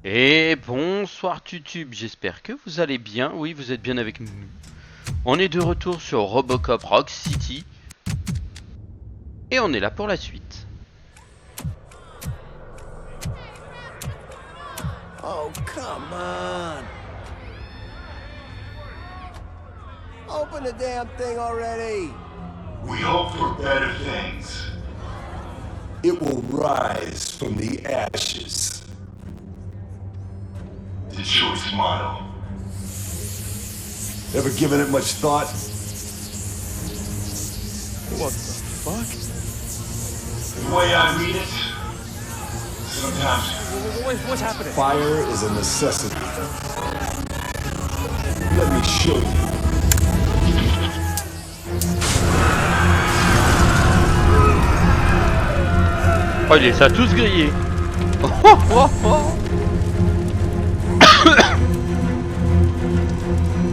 Et bonsoir YouTube, j'espère que vous allez bien. Oui, vous êtes bien avec nous. On est de retour sur Robocop Rock City. Et on est là pour la suite. Oh, come on. Open the damn thing already. We hope for better things. It will rise from the ashes. The choice motto. Ever given it much thought? What the fuck? The way I read it, sometimes What's happening? Fire is a necessity. Let me show you. Oh, il les a tous grillés.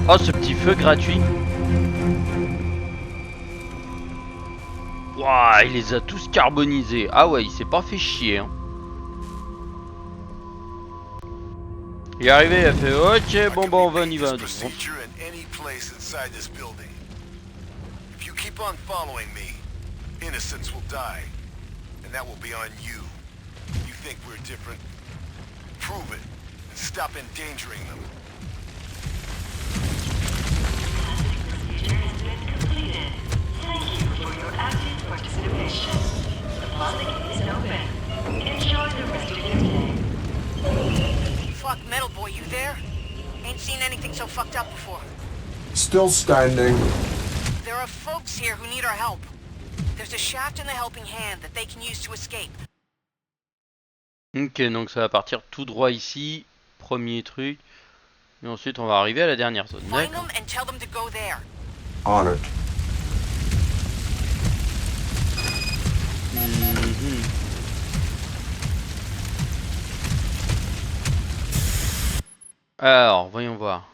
Oh, ce petit feu gratuit. Ouah, il les a tous carbonisés. Ah ouais, il s'est pas fait chier. Hein. Il est arrivé, il a fait ok, bon bah on y va. Bon. If you keep on following me, innocents will die, and that will be on you. You think we're different? Prove it, and stop endangering them. Thank you for your active participation. The public is open. Enjoy the rest of your day. Fuck, Metal Boy, you there? Ain't seen anything so fucked up before. Still standing. There are folks here who need our help. There's a shaft in the helping hand that they can use to escape. Ok, donc ça va partir tout droit ici. Premier truc. Et ensuite on va arriver à la dernière zone. Find them and tell them to go there. On it. Alors, voyons voir.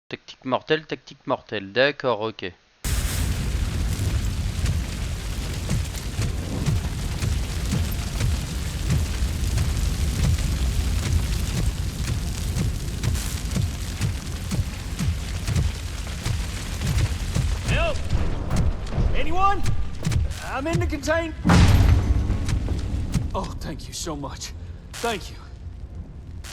Tactique mortelle, d'accord, ok. Help! Anyone? I'm in the contain. Oh, thank you so much. Thank you.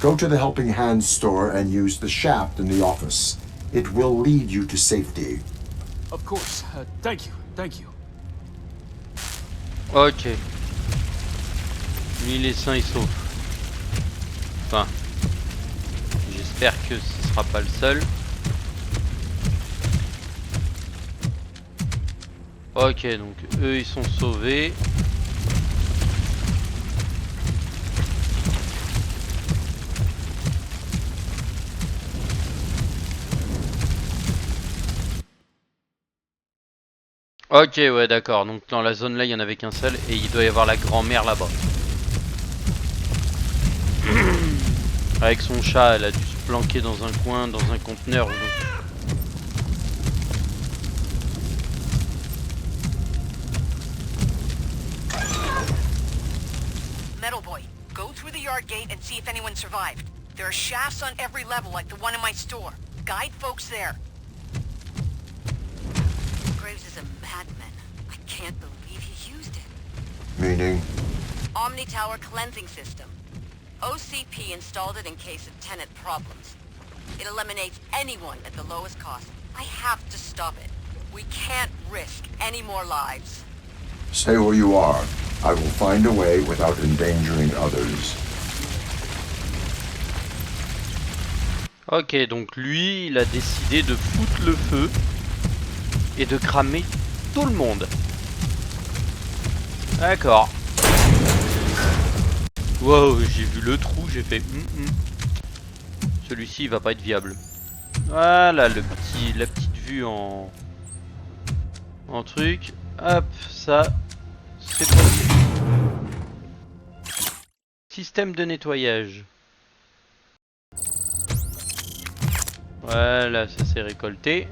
Go to the Helping Hands store and use the shaft in the office. It will lead you to safety. Of course. Thank you. Thank you. Ok. Lui il est sain et sauf. Enfin. J'espère que ce sera pas le seul. Ok, donc eux ils sont sauvés. Ok, ouais, d'accord. Donc dans la zone là, il y en avait qu'un seul et il doit y avoir la grand-mère là-bas. Avec son chat, elle a dû se planquer dans un coin, dans un conteneur. Ou Metal Boy, go through the yard gate and see if anyone survived. There are shafts on every level like the one in my store. Guide folks there. Graves is a madman. I can't believe he used it. Meaning? Omni Tower cleansing system. OCP installed it in case of tenant problems. It eliminates anyone at the lowest cost. I have to stop it. We can't risk any more lives. Stay where you are. I will find a way without endangering others. Ok, donc lui, il a décidé de foutre le feu et de cramer tout le monde. D'accord. Wow, j'ai vu le trou, j'ai fait Celui-ci, il va pas être viable. Voilà, la petite vue en truc. Hop, ça, c'est passé. Système de nettoyage. Voilà, ça c'est récolté.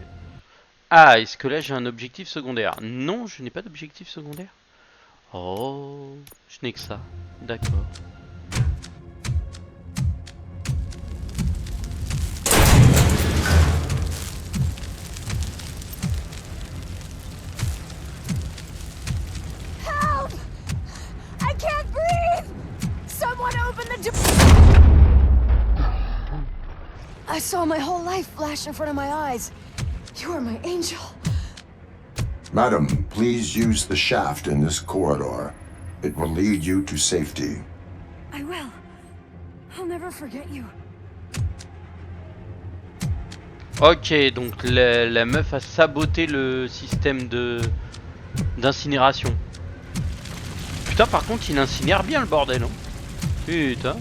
Ah, est-ce que là j'ai un objectif secondaire? Non, je n'ai pas d'objectif secondaire. Oh, je n'ai que ça. D'accord. gotta do... I saw my whole life flash in front of my eyes. You are my angel. Madam, please use the shaft in this corridor. It will lead you to safety. I will. I'll never forget you. Ok, donc la meuf a saboté le système d'incinération. Putain, par contre, il incinère bien le bordel. Hein. Putain.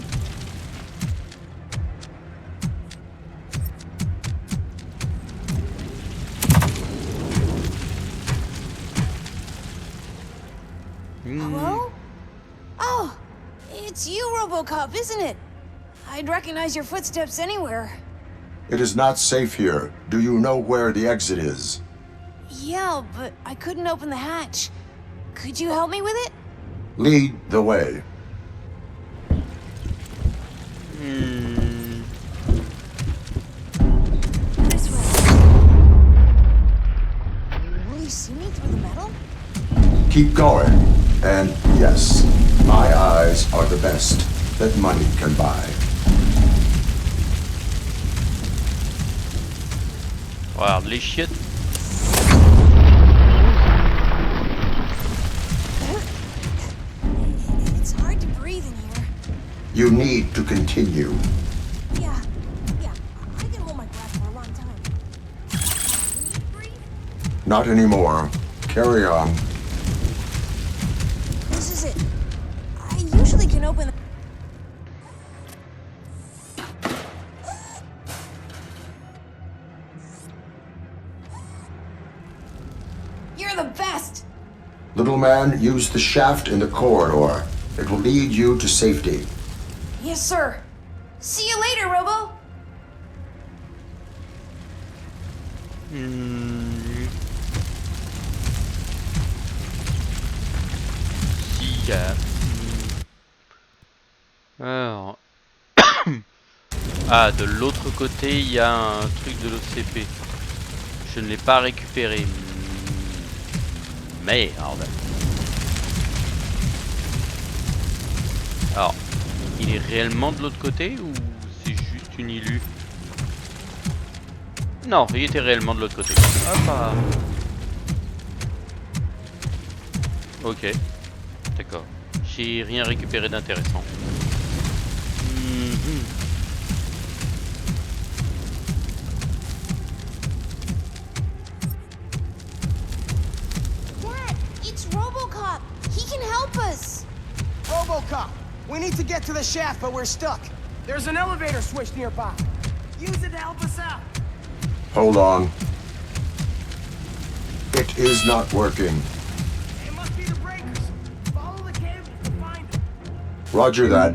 Hello? Oh, it's you, RoboCop, isn't it? I'd recognize your footsteps anywhere. It is not safe here. Do you know where the exit is? Yeah, but I couldn't open the hatch. Could you help me with it? Lead the way. This way. Will you see me through the metal? Keep going. And yes, my eyes are the best that money can buy. Regarde les chiottes. It's hard to breathe in here. You need to continue. Yeah, I can hold my breath for a long time. Can you breathe? Not anymore. Carry on. This is it. I usually can open the... You're the best! Little man, use the shaft in the corridor. It will lead you to safety. Yes, sir. See you later, Robo! Si, alors... Ah, de l'autre côté, il y a un truc de l'OCP. Je ne l'ai pas récupéré. Merde. Alors, il est réellement de l'autre côté ou c'est juste une illu? Non, il était réellement de l'autre côté. Hop là. Ok. D'accord. J'ai rien récupéré d'intéressant. Dad, it's RoboCop. He can help us. RoboCop, we need to get to the shaft, but we're stuck. There's an elevator switch nearby. Use it to help us out. Hold on. It is not working. It must be the breakers. Follow the cables to find them. Roger that.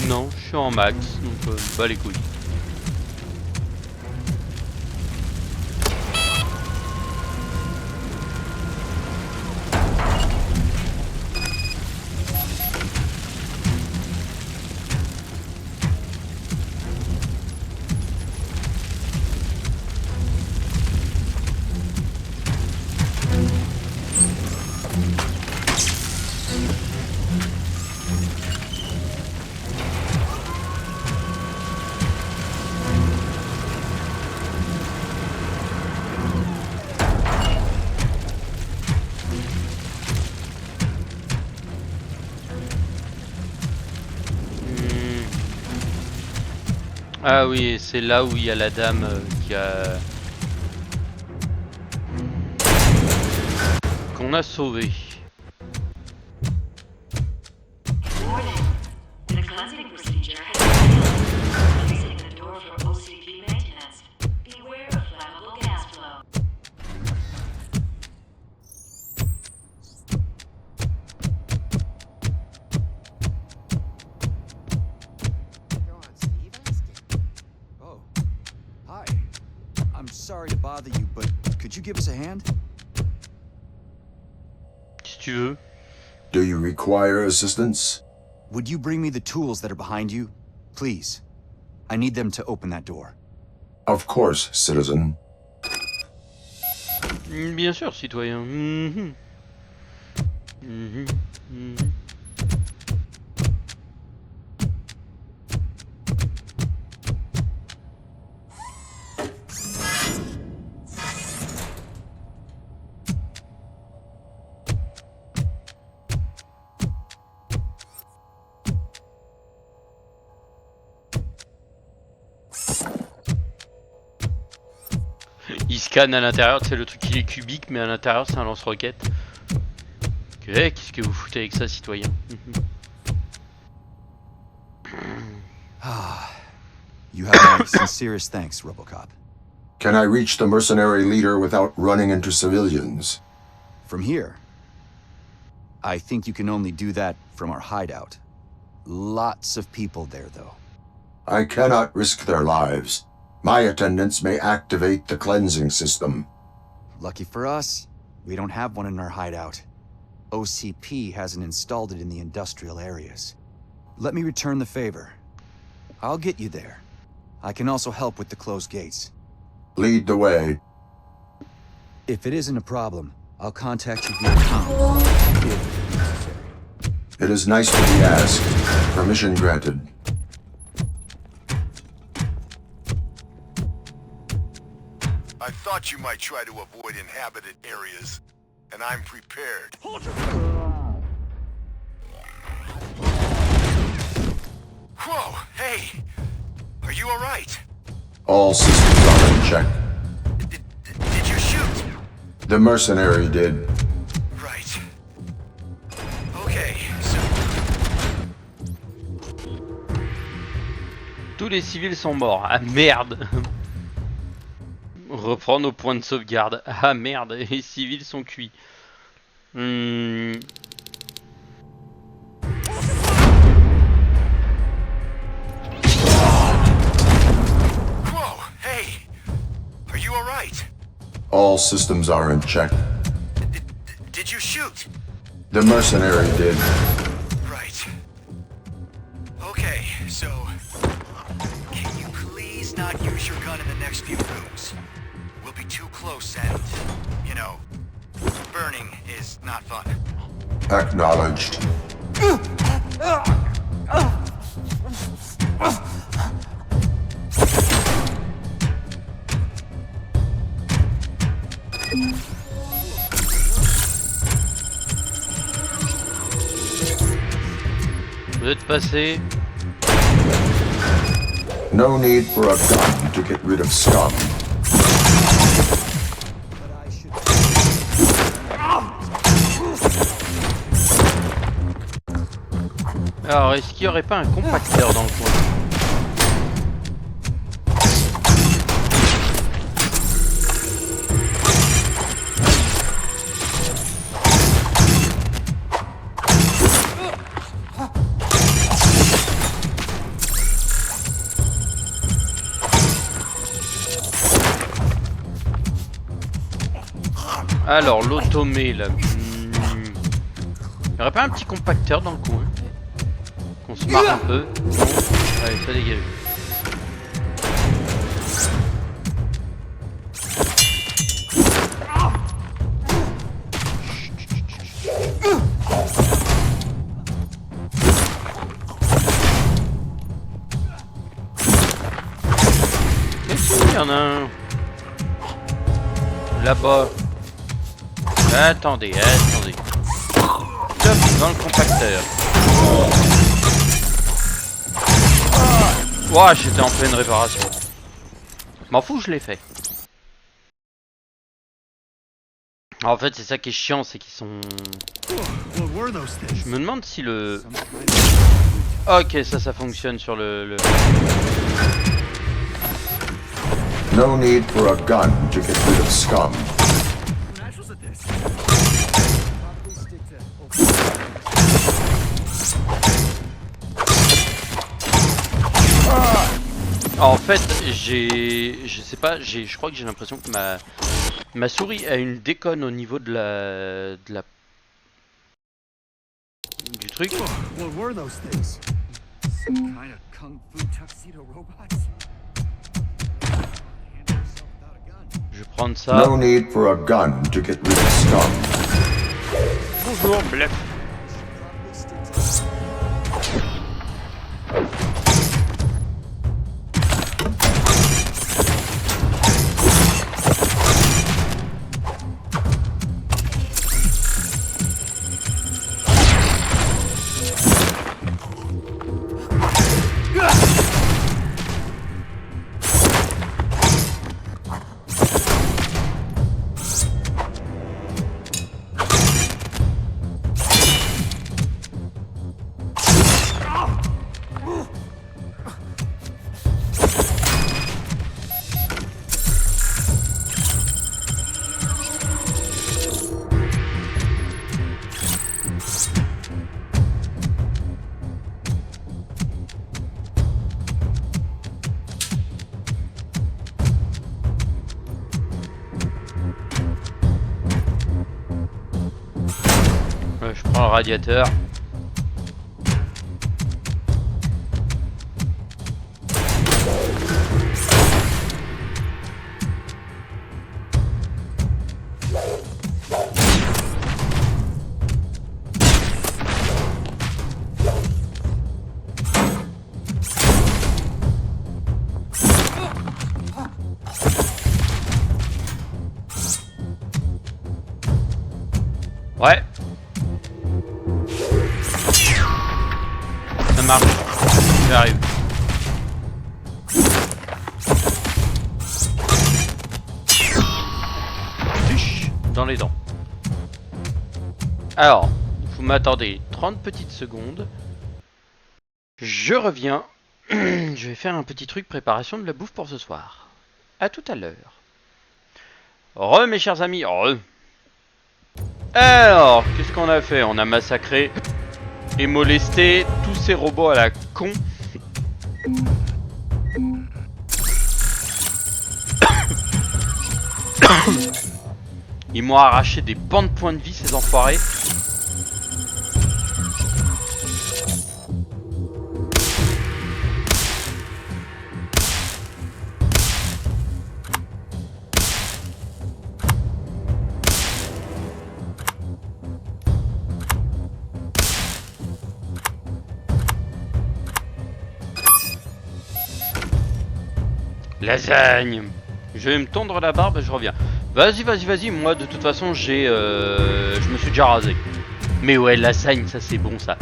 Non, je suis en max, donc bas les couilles. Ah oui, c'est là où il y a la dame qu'on a sauvée. Warning. The cleansing procedure has been using the door for OCP maintenance. Beware of flammable gas flow. Go on, Steve. Ask it. Oh, hi. I'm sorry to bother you, but could you give us a hand? Si tu veux. Do you require assistance? Would you bring me the tools that are behind you? Please. I need them to open that door. Of course, citizen. Bien sûr, citoyen. Mhm. Mhm. Mhm. Il scanne à l'intérieur, c'est le truc qui est cubique, mais à l'intérieur c'est un lance-roquette. Qu'est-ce que vous foutez avec ça, citoyen? You have my sincerest thanks, Robocop. Can I reach the mercenary leader without running into civilians? From here, I think you can only do that from our hideout. Lots of people there, though. I cannot risk their lives. My attendants may activate the cleansing system. Lucky for us, we don't have one in our hideout. OCP hasn't installed it in the industrial areas. Let me return the favor. I'll get you there. I can also help with the closed gates. Lead the way. If it isn't a problem, I'll contact you via comm. It is nice to be asked. Permission granted. I thought you might try to avoid inhabited areas, and I'm prepared. Whoa, hey! Are you alright? All systems are in check. Did you shoot? The mercenary did. Right. Okay, so... Tous les civils sont morts. Ah merde. Reprendre nos points de sauvegarde. Ah merde, les civils sont cuits. Whoa, hey! Are you alright? All systems are in check. Did you shoot? The mercenary did. Right. Okay, so... Can you please not use your gun in the next few rooms? We'll be too close and, you know, burning is not fun. Acknowledged. Vous êtes passé. No need for a gun to get rid of scum. Alors, est-ce qu'il n'y aurait pas un compacteur dans le coin? Alors, l'automé là. Il n'y aurait pas un petit compacteur dans le coin? Qu'on se marre un peu. Non. Allez, ça dégage. Qu'est-ce qu'il y en a un là-bas? Attendez, attendez. Top, dans le compacteur. Ouah, j'étais en pleine réparation. M'en fous, je l'ai fait. En fait, c'est ça qui est chiant, c'est qu'ils sont... Je me demande si le... Ok, ça fonctionne sur le... No need for a gun to get rid of scum. En fait, je sais pas, je crois que j'ai l'impression que ma souris a une déconne au niveau de la truc. What were those things? Some kind of kung fu tuxedo robots? Je vais prendre ça. No need for a gun to get rid of scum. Bonjour, blef. Je prends le radiateur. Ouais. Ça marche. J'arrive. Dans les dents. Alors, vous m'attendez 30 petites secondes. Je reviens. Je vais faire un petit truc préparation de la bouffe pour ce soir. À tout à l'heure. Mes chers amis. Alors, qu'est-ce qu'on a fait? On a massacré et molesté tous ces robots à la con. Ils m'ont arraché des pans de points de vie, ces enfoirés. Lasagne. Je vais me tondre la barbe et je reviens. Vas-y. Moi, de toute façon, je me suis déjà rasé. Mais ouais, lasagne, ça c'est bon, ça.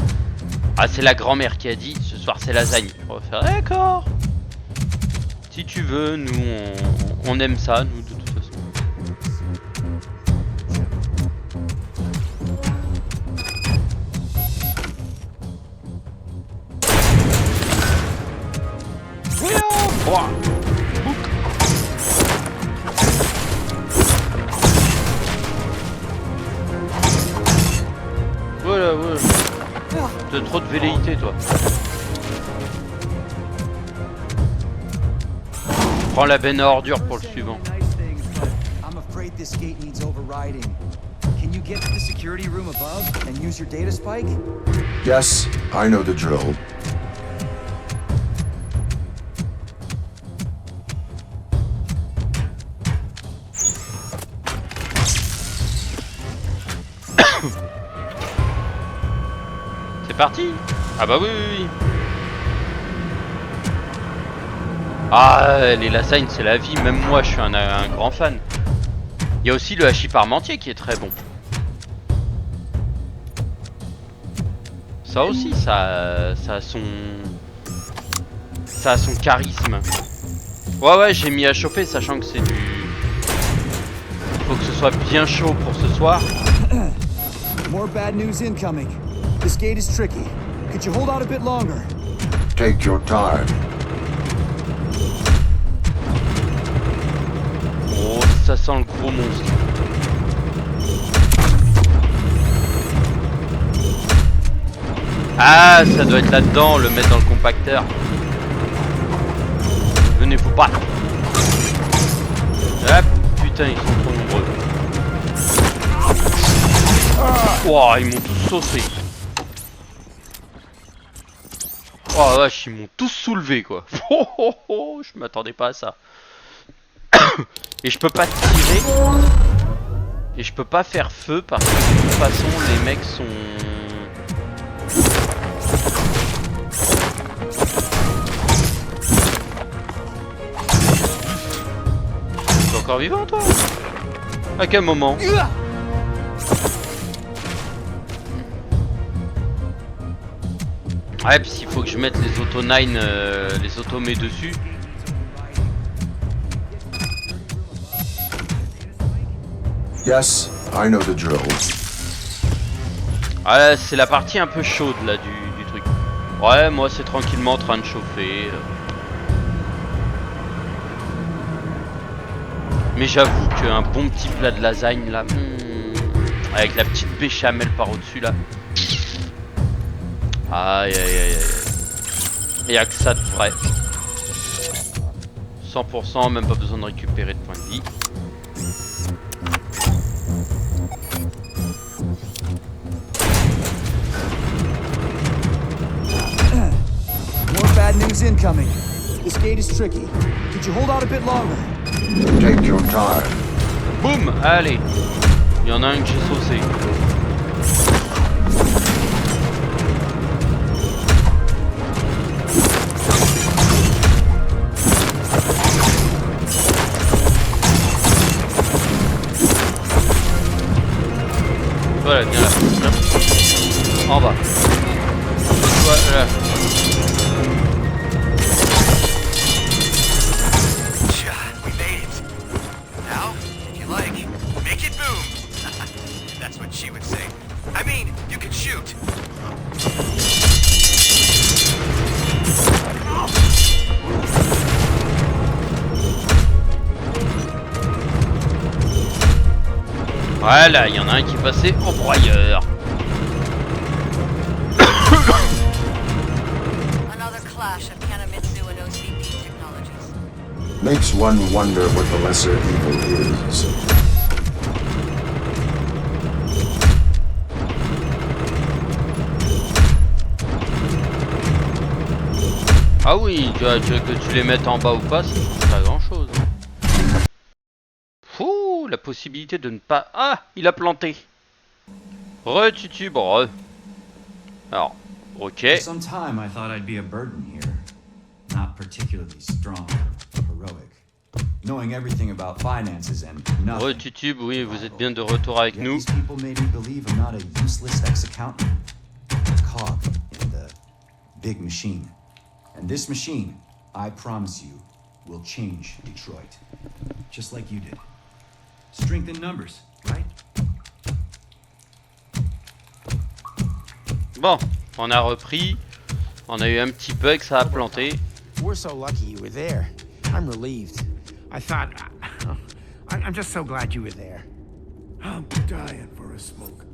Ah, c'est la grand-mère qui a dit, ce soir c'est lasagne. On va faire, d'accord. Si tu veux, nous, on aime ça, nous, de toute façon. Voilà. T'as trop de velléité, toi. Prends la benne à ordures pour le suivant. I'm afraid this gate needs overriding. Can you get to the security room above and use your data spike? Yes, I know the drill. C'est parti. Ah bah oui. Ah, les lasagnes, c'est la vie. Même moi, je suis un grand fan. Il y a aussi le hachis parmentier qui est très bon. Ça aussi, ça a son charisme. Ouais, j'ai mis à chauffer, sachant que c'est du... Faut que ce soit bien chaud pour ce soir. More bad news incoming. This gate is tricky. Could you hold out a bit longer? Take your time. Oh, ça sent le gros monstre. Ah, ça doit être là-dedans, le mettre dans le compacteur. Venez, faut pas. Ah, putain, ils sont trop nombreux. Wow, ils m'ont tous saucé. Oh la vache, ils m'ont tous soulevé quoi. Oh, oh, oh, je m'attendais pas à ça. Et je peux pas tirer. Et je peux pas faire feu parce que de toute façon les mecs sont... T'es encore vivant toi? À quel moment? Ouais, puis il faut que je mette les auto 9, les automés dessus. Yes, I know the drill. Ouais, c'est la partie un peu chaude là du truc. Ouais, moi c'est tranquillement en train de chauffer. Mais j'avoue qu'un bon petit plat de lasagne là, avec la petite béchamel par au-dessus là. Aïe aïe aïe aïe. Y'a que ça de vrai. 100%, même pas besoin de récupérer de points de vie. More bad news incoming. This gate is tricky. Could you hold out a bit longer? Take your time. Boum, allez. Il y en a un que j'ai saucé. Voilà, viens là. En bas. Voilà. We made it. Now, if you like, make it boom. That's what she would say. I mean, you can shoot. Voilà, il y en a un qui est passé au broyeur. Another clash of Kanamitsu and OCP technologies. Makes one wonder what the lesser evil is. Ah oui, que tu les mettes en bas ou pas, c'est pas grand chose. Fou, la possibilité de ne pas... Ah, il a planté. Re-tutube, re. Alors, ok. For some time I thought I'd be a burden here. Not particularly strong or heroic. Knowing everything about finances and nothing. Re-tutube, oui, vous êtes bien de retour avec Yet nous. these people made me believe I'm not a useless ex-accountant. A cog in the big machine. And this machine, I promise you, will change Detroit. Just like you did. Strength in numbers, right? Bon, on a repris. On a eu un petit bug, ça a planté. We're so lucky you were there. I'm relieved. I thought... I'm just so glad you were there. I'm dying for a smoke.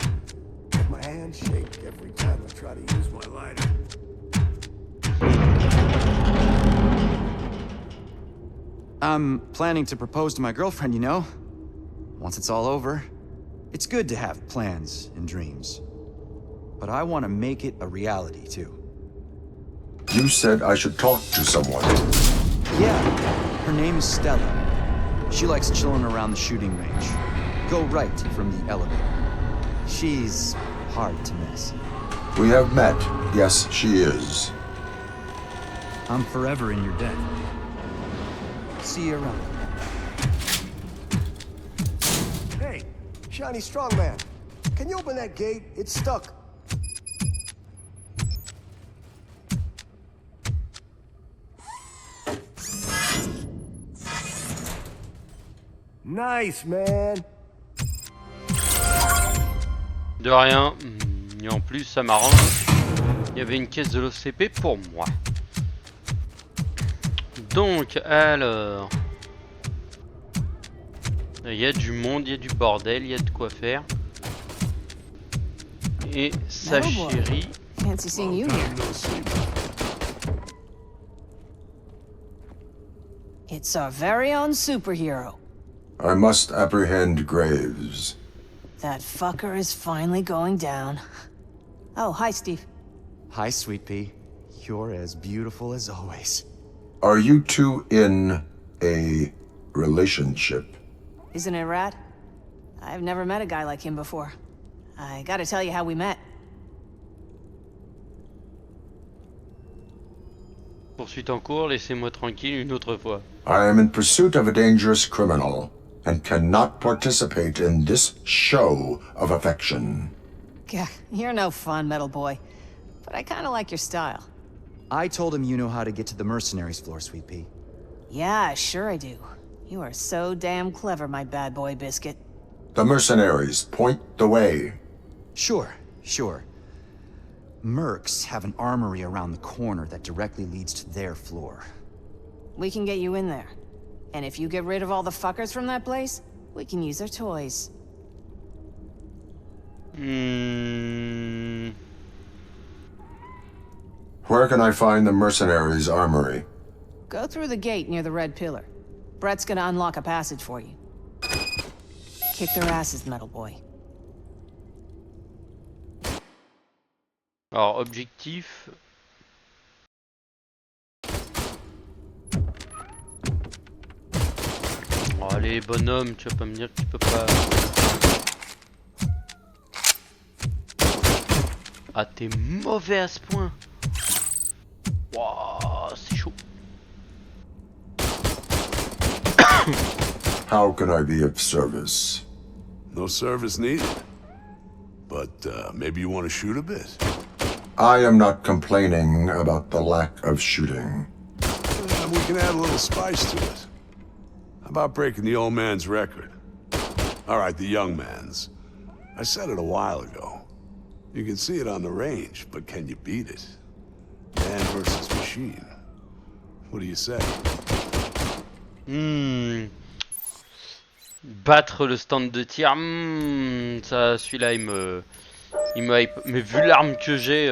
But my hands shake every time I try to use my lighter. I'm planning to propose to my girlfriend, you know? Once it's all over. It's good to have plans and dreams. But I want to make it a reality, too. You said I should talk to someone. Yeah, her name is Stella. She likes chilling around the shooting range. Go right from the elevator. She's hard to miss. We have met. Yes, she is. I'm forever in your debt. See you around. Hey, Shiny Strongman, can you open that gate? It's stuck. Nice, man. De rien. Et en plus, ça m'arrange. Il y avait une caisse de l'OCP pour moi. Donc, alors... Il y a du monde, il y a du bordel, il y a de quoi faire. Et sa chérie... Fancy seeing you here. It's our very own superhero. I must apprehend Graves. That fucker is finally going down. Oh, hi, Steve. Hi, Sweet Pea. You're as beautiful as always. Are you two in a relationship? Isn't it rad? I've never met a guy like him before. I gotta tell you how we met. Poursuite en cours, laissez-moi tranquille une autre fois. I am in pursuit of a dangerous criminal and cannot participate in this show of affection. Gah, you're no fun, metal boy. But I kinda like your style. I told him you know how to get to the mercenaries floor, Sweet Pea. Yeah, sure I do. You are so damn clever, my bad boy biscuit. The mercenaries, point the way. Sure. Mercs have an armory around the corner that directly leads to their floor. We can get you in there. And if you get rid of all the fuckers from that place, we can use their toys. Where can I find the mercenaries' armory? Go through the gate near the red pillar. Brett's gonna unlock a passage for you. Kick their asses, metal boy. Alors, objectif... Oh, allez, bonhomme, tu vas pas me dire que tu peux pas... Ah, t'es mauvais à ce point. Wouah, c'est chaud. How can I be of service? No service needed. But maybe you want to shoot a bit? I am not complaining about the lack of shooting. We can add a little spice to it. How about breaking the old man's record? All right, the young man's. I said it a while ago. You can see it on the range, but can you beat it? Man versus machine. What do you say? Battre le stand de tir, ça, celui-là, il me hype. Mais vu l'arme que j'ai,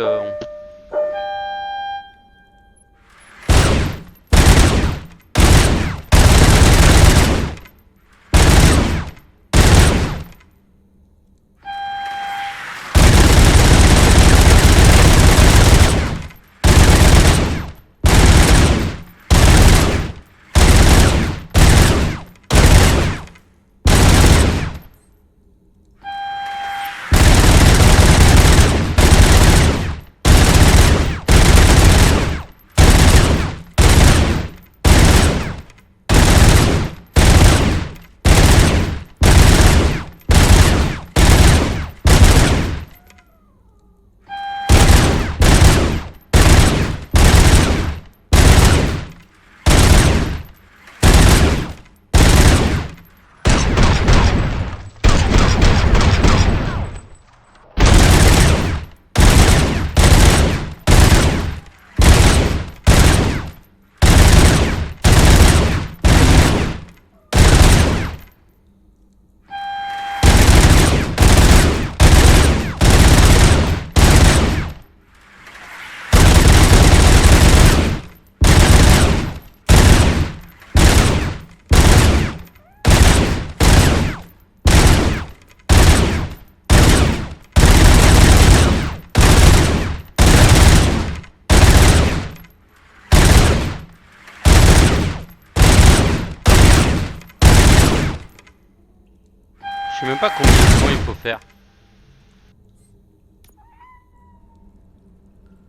je sais même pas combien de points il faut faire.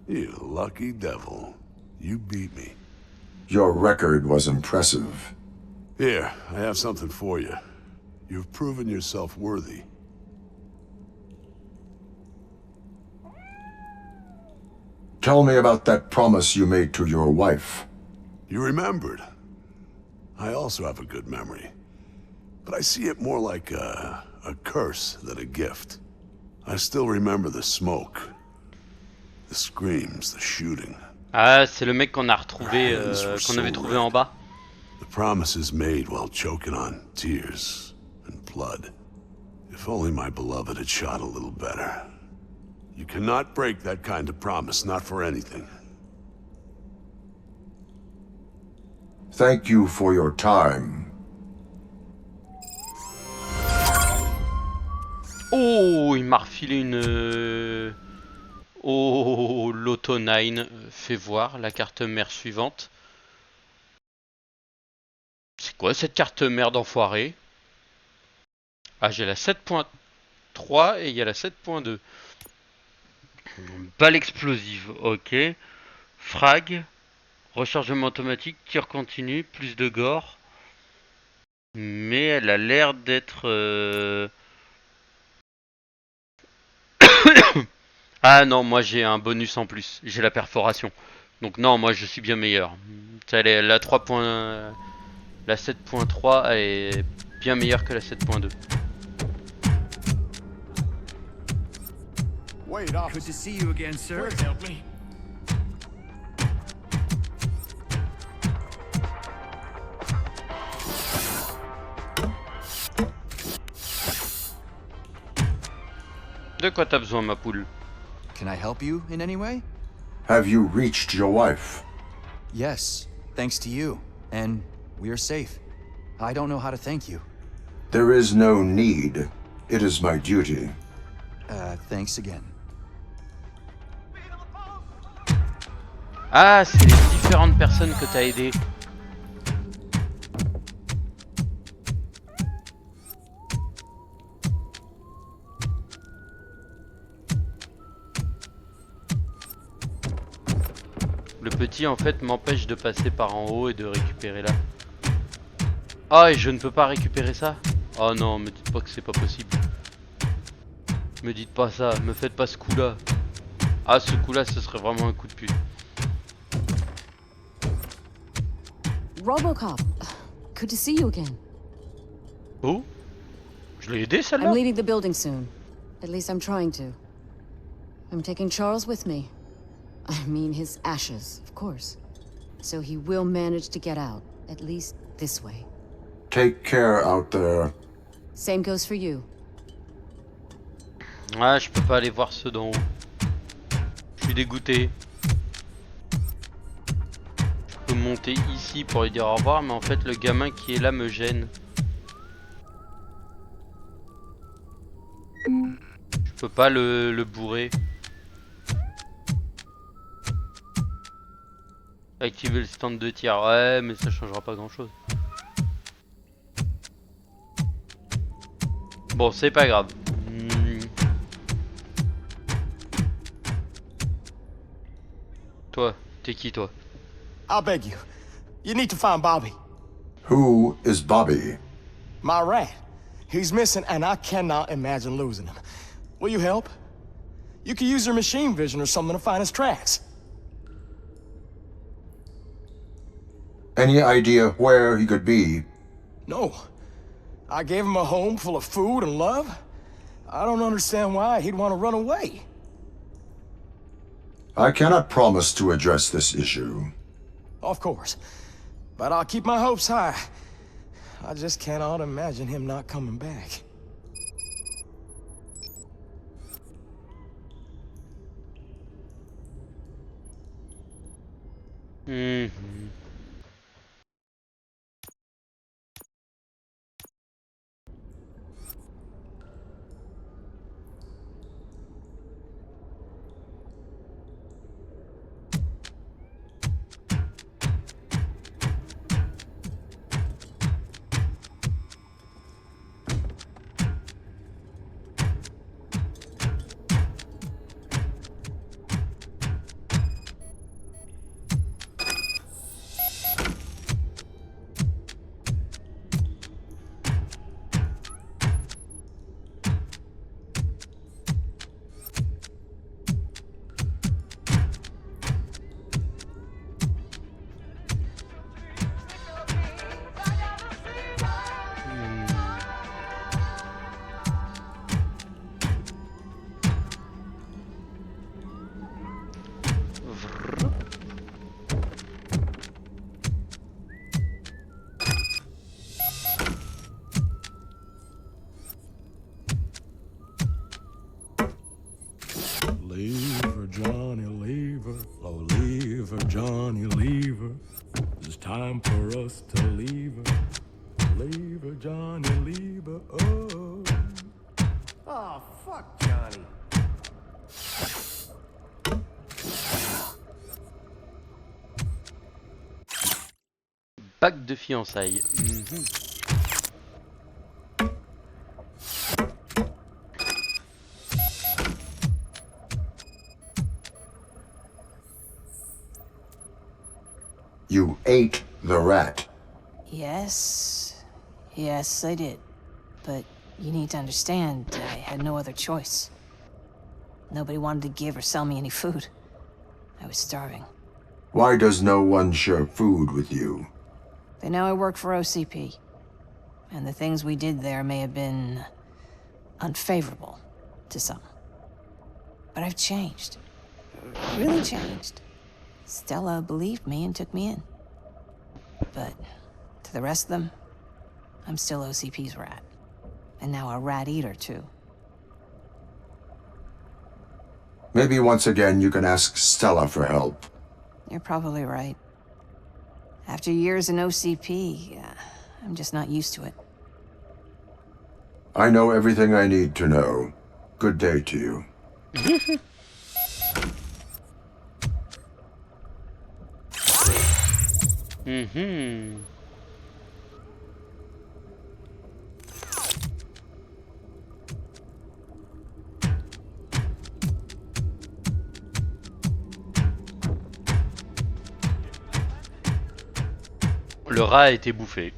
You lucky devil. You beat me. Your record was impressive. Here, I have something for you. You've proven yourself worthy. Tell me about that promise you made to your wife. You remembered. I also have a good memory. But I see it more like a curse than a gift. I still remember the smoke. The screams, the shooting. Ah, c'est le mec qu'on a retrouvé, qu'on avait trouvé en bas. The promises made while choking on tears and blood. If only my beloved had shot a little better. You cannot break that kind of promise, not for anything. Thank you for your time. Oh, il m'a refilé une... Oh, l'Auto9 fait voir la carte mère suivante. C'est quoi cette carte mère d'enfoiré? Ah, j'ai la 7.3 et il y a la 7.2. Balle explosive, ok. Frag, rechargement automatique, tir continu, plus de gore. Mais elle a l'air d'être... Ah non, moi j'ai un bonus en plus. J'ai la perforation. Donc non, moi je suis bien meilleur. La 3. La 7.3 est bien meilleure que la 7.2. Wait, off. Good to see you again, sir. Help me. De quoi t'as besoin, ma poule? Can I help you in any way? Have you reached your wife? Yes, thanks to you. And we are safe. I don't know how to thank you. There is no need. It is my duty. Thanks again. Ah, c'est les différentes personnes que t'as aidées. Le petit en fait m'empêche de passer par en haut et de récupérer là. Ah, et je ne peux pas récupérer ça? Oh non, me dites pas que c'est pas possible. Me dites pas ça, me faites pas ce coup là. Ah, ce coup là ce serait vraiment un coup de pute. Robocop, good to see you again. Oh? Je l'ai aidé celle-là? I'm leaving the building soon. At least I'm trying to. I'm taking Charles with me. I mean his ashes, of course. So he will manage to get out, at least this way. Take care out there. Same goes for you. Ah, je peux pas aller voir ceux d'en haut. Je suis dégoûté. Je peux monter ici pour lui dire au revoir, mais en fait le gamin qui est là me gêne. Je peux pas le bourrer. Activer le stand de tir, ouais, mais ça changera pas grand chose. Bon, c'est pas grave. Toi, t'es qui toi? I'll beg you. You need to find Bobby. Who is Bobby? My rat. He's missing and I cannot imagine losing him. Will you help? You can use your machine vision or something to find his tracks. Any idea where he could be? No. I gave him a home full of food and love. I don't understand why he'd want to run away. I cannot promise to address this issue. Of course. But I'll keep my hopes high. I just cannot imagine him not coming back. Lever, Johnny, lever. Oh, lever, Johnny, lever. It's time for us to leave her. Lever, Johnny, lever. Oh. Oh, fuck Johnny. pack de fiançailles. Mhm. You ate the rat. Yes. Yes, I did. But you need to understand, I had no other choice. Nobody wanted to give or sell me any food. I was starving. Why does no one share food with you? They know I work for OCP. And the things we did there may have been unfavorable to some. But I've changed. Really changed. Stella believed me and took me in. But to the rest of them, I'm still OCP's rat. And now a rat eater, too. Maybe once again you can ask Stella for help. You're probably right. After years in OCP, I'm just not used to it. I know everything I need to know. Good day to you. Mhm. Le rat a été bouffé.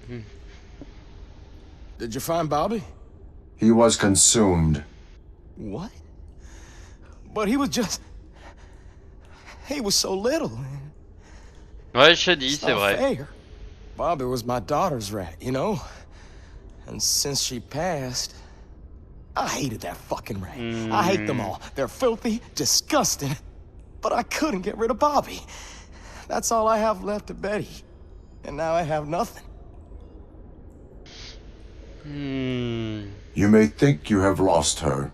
Did you find Bobby? He was consumed. What? But he was just... He was so little. Ouais, je te dis, It's c'est not vrai. fair. Bobby was my daughter's rat, you know? And since she passed, I hated that fucking rat. I hate them all. They're filthy, disgusting. But I couldn't get rid of Bobby. That's all I have left of Betty. And now I have nothing. You may think you have lost her,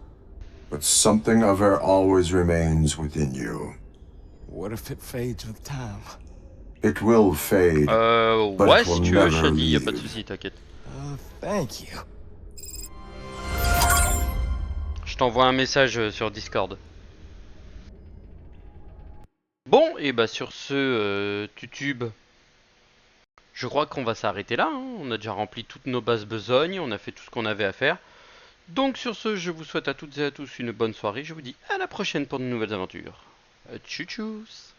but something of her always remains within you. What if it fades with time? It will fade, but Ouais, it will si tu veux, never je te dis, y a leave. pas de souci, t'inquiète. Thank you. Je t'envoie un message sur Discord. Bon, et bah sur ce, Tutube, je crois qu'on va s'arrêter là. Hein. On a déjà rempli toutes nos bases besognes, on a fait tout ce qu'on avait à faire. Donc sur ce, je vous souhaite à toutes et à tous une bonne soirée. Je vous dis à la prochaine pour de nouvelles aventures. Tchou tchous.